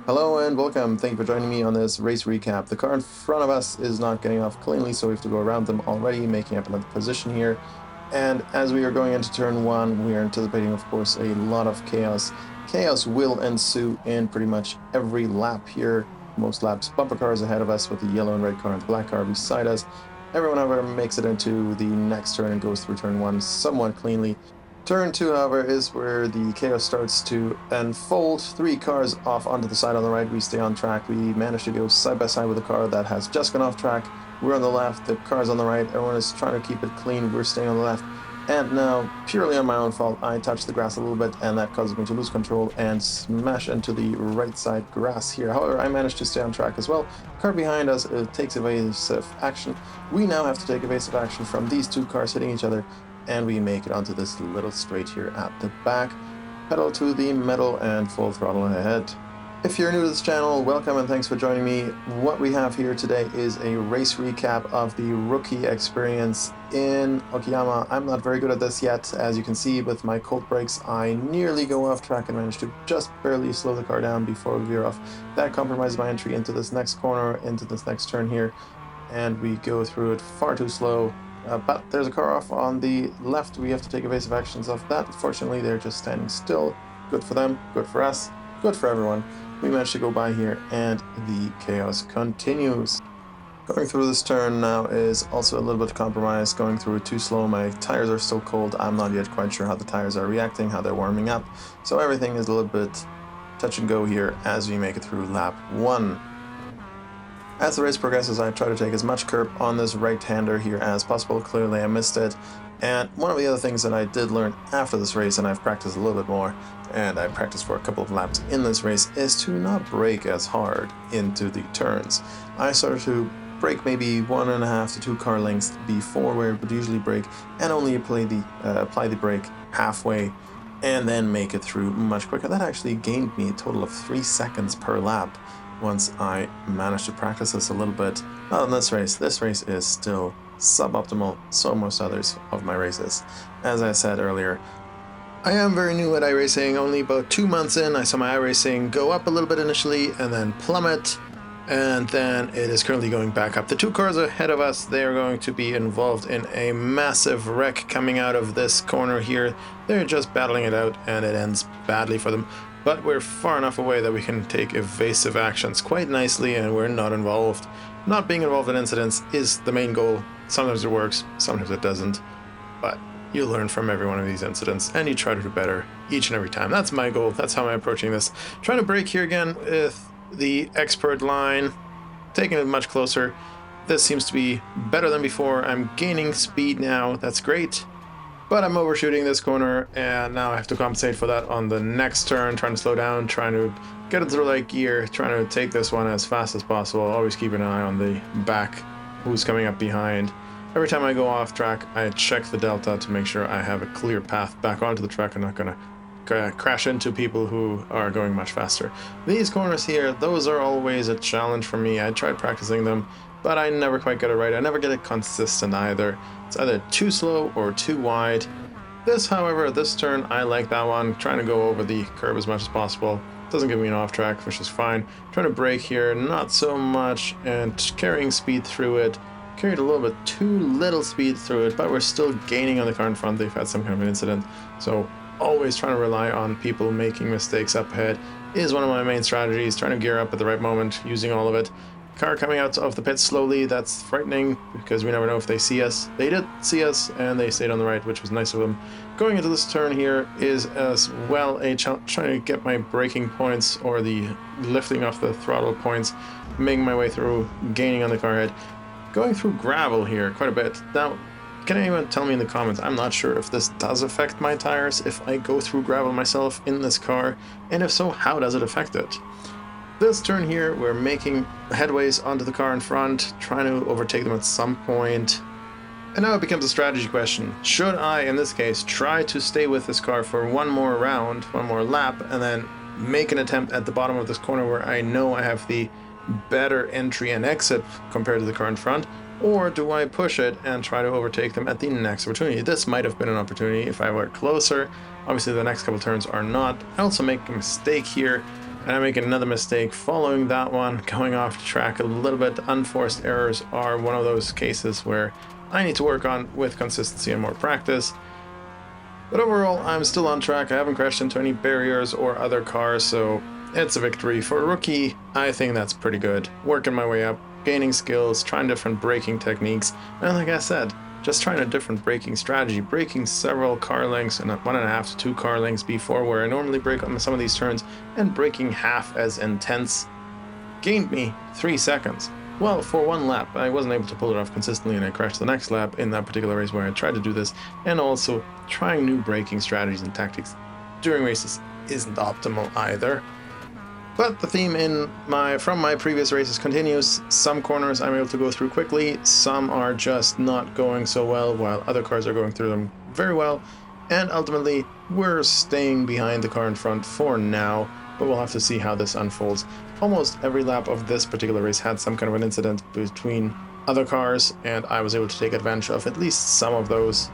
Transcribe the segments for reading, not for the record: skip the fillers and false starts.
Hello and welcome. Thank you for joining me on this race recap. The car in front of us is not getting off cleanly, so we have to go around them already, making up another position here. And as we are going into turn one, we are anticipating, of course, a lot of chaos. Chaos will ensue in pretty much every lap here. Most laps, bumper cars ahead of us with the yellow and red car and the black car beside us. Everyone, however, makes it into the next turn and goes through turn one somewhat cleanly. Turn 2, however, is where the chaos starts to unfold. 3 cars off onto the side on the right. We stay on track. We manage to go side by side with a car that has just gone off track. We're on the left. The car's on the right. Everyone is trying to keep it clean. We're staying on the left. And now, purely on my own fault, I touched the grass a little bit, and that causes me to lose control and smash into the right side grass here. However, I managed to stay on track as well. Car behind us takes evasive action. We now have to take evasive action from these 2 cars hitting each other, and we make it onto this little straight here at the back. Pedal to the metal and full throttle ahead. If you're new to this channel, welcome and thanks for joining me. What we have here today is a race recap of the rookie experience in Okayama. I'm not very good at this yet. As you can see with my cold brakes, I nearly go off track and manage to just barely slow the car down before we veer off. That compromises my entry into this next corner, into this next turn here, and we go through it far too slow. But there's a car off on the left. We have to take evasive actions off that. Fortunately, they're just standing still. Good for them, good for us, good for everyone. We managed to go by here, and the chaos continues. Going through this turn now is also a little bit compromised. Going through it too slow. My tires are still cold. I'm not yet quite sure how the tires are reacting, how they're warming up. So everything is a little bit touch and go here as we make it through lap 1. As the race progresses, I try to take as much curb on this right-hander here as possible. Clearly I missed it. And one of the other things that I did learn after this race, and I've practiced a little bit more, and I practiced for a couple of laps in this race, is to not brake as hard into the turns. I started to brake maybe 1.5 to 2 car lengths before where it would usually brake, and only apply the brake halfway, and then make it through much quicker. That actually gained me a total of 3 seconds per lap once I managed to practice this a little bit. Not in this race. This race is still suboptimal, so most others of my races. As I said earlier, I am very new at iRacing. Only about 2 months in, I saw my iRacing go up a little bit initially and then plummet, and then it is currently going back up. The 2 cars ahead of us, they are going to be involved in a massive wreck coming out of this corner here. They're just battling it out, and it ends badly for them. But we're far enough away that we can take evasive actions quite nicely, and we're not involved. Not being involved in incidents is the main goal. Sometimes it works, sometimes it doesn't, but you learn from every one of these incidents, and you try to do better each and every time. That's my goal. That's how I'm approaching this. Trying to brake here again with the expert line, taking it much closer. This seems to be better than before. I'm gaining speed now. That's great. But I'm overshooting this corner, and now I have to compensate for that on the next turn, trying to slow down, trying to get into the right gear, trying to take this one as fast as possible. Always keep an eye on the back, who's coming up behind. Every time I go off track, I check the delta to make sure I have a clear path back onto the track. I'm not going to crash into people who are going much faster. These corners here, those are always a challenge for me. I tried practicing them, but I never quite get it right. I never get it consistent either. It's either too slow or too wide. This, however, this turn, I like that one. Trying to go over the curb as much as possible. Doesn't give me an off track, which is fine. Trying to brake here, not so much, and carrying speed through it. Carried a little bit too little speed through it, but we're still gaining on the car in front. They've had some kind of an incident. So always trying to rely on people making mistakes up ahead is one of my main strategies. Trying to gear up at the right moment, using all of it. Car coming out of the pit slowly, that's frightening because we never know if they see us. They did see us, and they stayed on the right, which was nice of them. Going into this turn here is as well a challenge, trying to get my braking points or the lifting off the throttle points, making my way through, gaining on the car head. Going through gravel here quite a bit. Now, can anyone tell me in the comments? I'm not sure if this does affect my tires, if I go through gravel myself in this car, and if so, how does it affect it? This turn here, we're making headways onto the car in front, trying to overtake them at some point. And now it becomes a strategy question. Should I, in this case, try to stay with this car for one more round, one more lap, and then make an attempt at the bottom of this corner where I know I have the better entry and exit compared to the car in front? Or do I push it and try to overtake them at the next opportunity? This might have been an opportunity if I were closer. Obviously, the next couple turns are not. I also make a mistake here. and I'm making another mistake following that one, going off track a little bit. Unforced errors are one of those cases where I need to work on with consistency and more practice. But overall, I'm still on track. I haven't crashed into any barriers or other cars, so it's a victory. For a rookie, I think that's pretty good. Working my way up, gaining skills, trying different braking techniques, and like I said, just trying a different braking strategy, braking several car lengths and 1.5 to 2 car lengths before where I normally brake on some of these turns, and braking half as intense gained me 3 seconds. Well, for one lap, I wasn't able to pull it off consistently, and I crashed the next lap in that particular race where I tried to do this, and also trying new braking strategies and tactics during races isn't optimal either. But the theme from my previous races continues. Some corners I'm able to go through quickly, some are just not going so well, while other cars are going through them very well, and ultimately we're staying behind the car in front for now, but we'll have to see how this unfolds. Almost every lap of this particular race had some kind of an incident between other cars, and I was able to take advantage of at least some of those.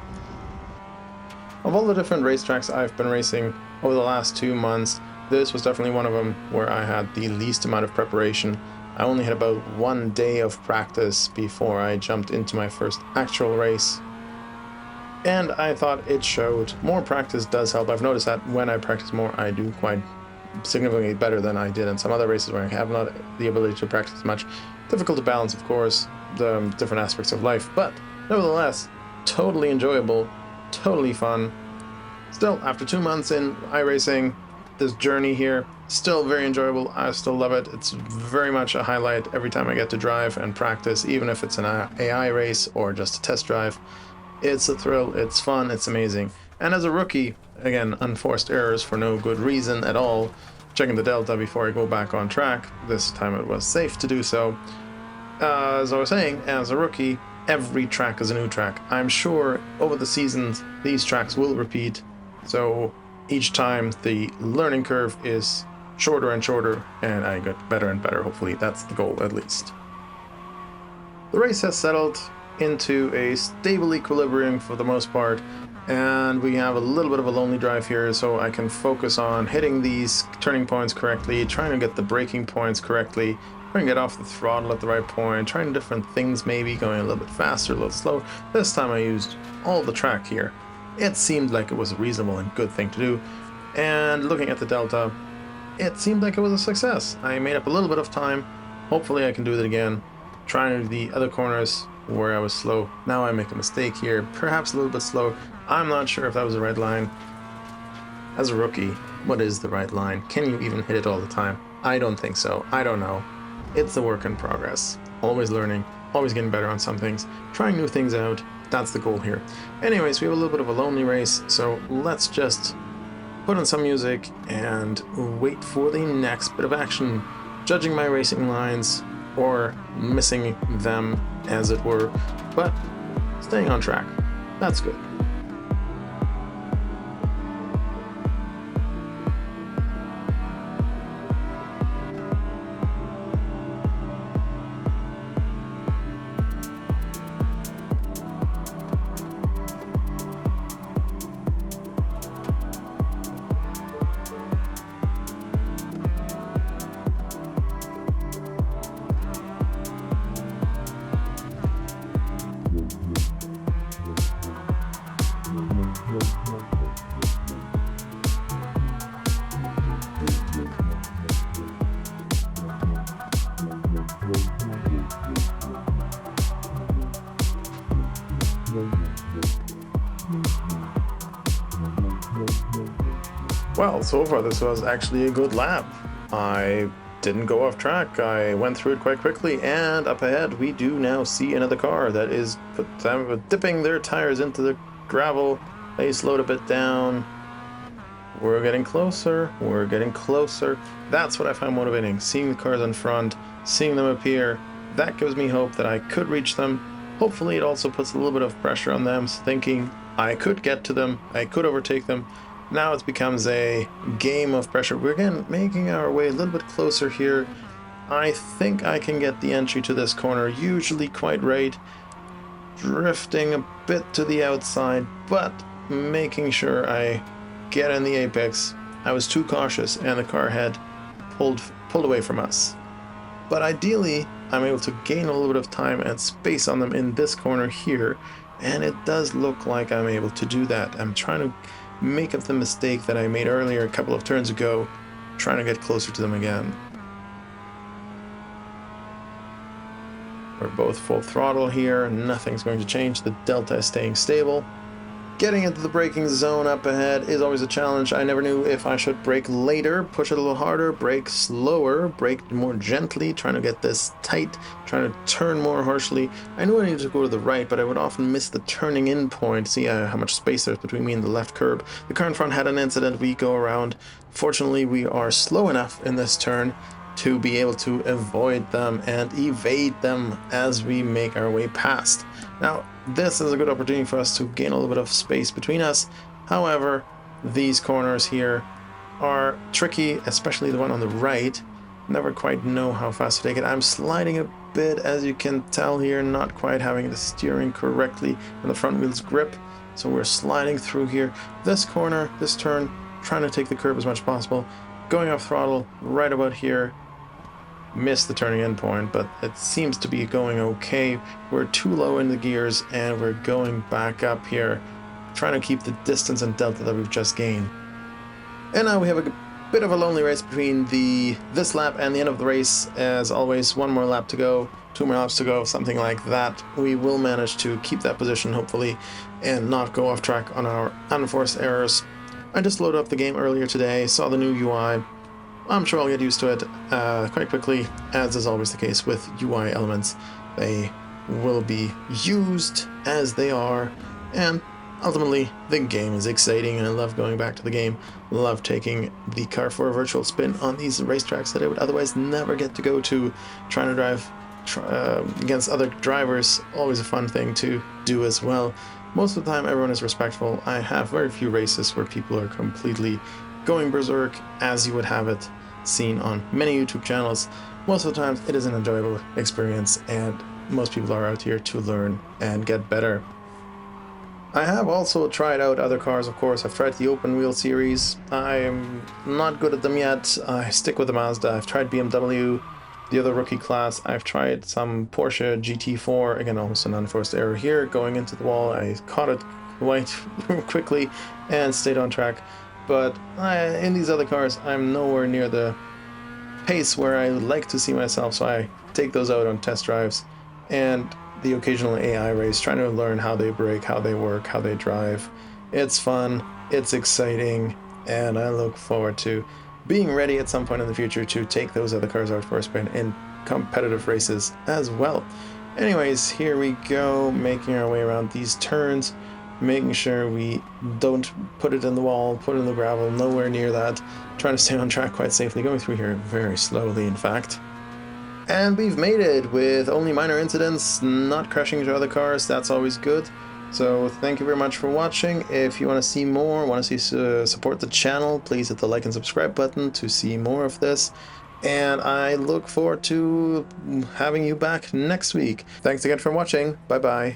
Of all the different racetracks I've been racing over the last 2 months, this was definitely one of them where I had the least amount of preparation. I only had about 1 day of practice before I jumped into my first actual race, and I thought it showed. More practice does help. I've noticed that when I practice more, I do quite significantly better than I did in some other races where I have not the ability to practice much. Difficult to balance, of course, the different aspects of life, but nevertheless, totally enjoyable, totally fun. Still, after 2 months in iRacing, this journey here, still very enjoyable. I still love it. It's very much a highlight every time I get to drive and practice, even if it's an AI race or just a test drive. It's a thrill, it's fun, it's amazing. And as a rookie, again, unforced errors for no good reason at all. Checking the delta before I go back on track. This time it was safe to do so. As I was saying, as a rookie, every track is a new track. I'm sure over the seasons these tracks will repeat, so each time the learning curve is shorter and shorter, and I get better and better. Hopefully that's the goal, at least. The race has settled into a stable equilibrium for the most part, and we have a little bit of a lonely drive here, so I can focus on hitting these turning points correctly, trying to get the braking points correctly, trying to get off the throttle at the right point, trying different things, maybe going a little bit faster, a little slower. This time I used all the track here. It seemed like it was a reasonable and good thing to do, and looking at the delta, it seemed like it was a success. I made up a little bit of time. Hopefully I can do that again. Trying the other corners where I was slow. Now I make a mistake here, perhaps a little bit slow. I'm not sure if that was the right line. As a rookie, what is the right line? Can you even hit it all the time? I don't think so. I don't know. It's a work in progress. Always learning, always getting better on some things, trying new things out. That's the goal here. Anyways, we have a little bit of a lonely race, so let's just put on some music and wait for the next bit of action. Judging my racing lines, or missing them, as it were, but staying on track. That's good. Well, so far this was actually a good lap. I didn't go off track. I went through it quite quickly, and up ahead we do now see another car that is dipping their tires into the gravel. They slowed a bit down. We're getting closer. We're getting closer. That's what I find motivating. Seeing the cars in front, seeing them appear, that gives me hope that I could reach them. Hopefully it also puts a little bit of pressure on them, thinking I could get to them, I could overtake them. Now it becomes a game of pressure. We're again making our way a little bit closer here. I think I can get the entry to this corner, usually quite right. Drifting a bit to the outside, but making sure I get in the apex. I was too cautious, and the car had pulled away from us. But ideally, I'm able to gain a little bit of time and space on them in this corner here, and it does look like I'm able to do that. I'm trying to make up the mistake that I made earlier a couple of turns ago, trying to get closer to them again. We're both full throttle here, nothing's going to change, the delta is staying stable. Getting into the braking zone up ahead is always a challenge. I never knew if I should brake later, push it a little harder, brake slower, brake more gently, trying to get this tight, trying to turn more harshly. I knew I needed to go to the right, but I would often miss the turning in point. See how much space there's between me and the left curb. The car in front had an incident, we go around. Fortunately, we are slow enough in this turn to be able to avoid them and evade them as we make our way past. Now, this is a good opportunity for us to gain a little bit of space between us. However, these corners here are tricky, especially the one on the right. Never quite know how fast to take it. I'm sliding a bit, as you can tell here, not quite having the steering correctly and the front wheel's grip. So we're sliding through here. This corner, this turn, trying to take the curb as much as possible. Going off throttle right about here. Missed the turning in point, but it seems to be going okay. We're too low in the gears and we're going back up here, trying to keep the distance and delta that we've just gained. And now we have a bit of a lonely race between this lap and the end of the race. As always, one more lap to go, 2 more laps to go, something like that. We will manage to keep that position hopefully and not go off track on our unforced errors. I just loaded up the game earlier today, saw the new UI. I'm sure I'll get used to it quite quickly, as is always the case with UI elements. They will be used as they are, and ultimately the game is exciting and I love going back to the game. Love taking the car for a virtual spin on these racetracks that I would otherwise never get to go to. Trying to drive against other drivers, always a fun thing to do as well. Most of the time everyone is respectful. I have very few races where people are completely going berserk, as you would have it seen on many YouTube channels. Most of the times it is an enjoyable experience and most people are out here to learn and get better. I have also tried out other cars, of course. I've tried the open wheel series. I'm not good at them yet. I stick with the Mazda. I've tried BMW, the other rookie class. I've tried some Porsche GT4, again almost an unforced error here, going into the wall. I caught it quite quickly and stayed on track. But in these other cars, I'm nowhere near the pace where I like to see myself, so I take those out on test drives and the occasional AI race, trying to learn how they brake, how they work, how they drive. It's fun, it's exciting, and I look forward to being ready at some point in the future to take those other cars out for a spin in competitive races as well. Anyways, here we go, making our way around these turns. Making sure we don't put it in the wall, put it in the gravel, nowhere near that. Trying to stay on track quite safely, going through here very slowly in fact. And we've made it with only minor incidents, not crashing into other cars, that's always good. So thank you very much for watching. If you want to see more, want to see support the channel, please hit the like and subscribe button to see more of this. And I look forward to having you back next week. Thanks again for watching, bye bye.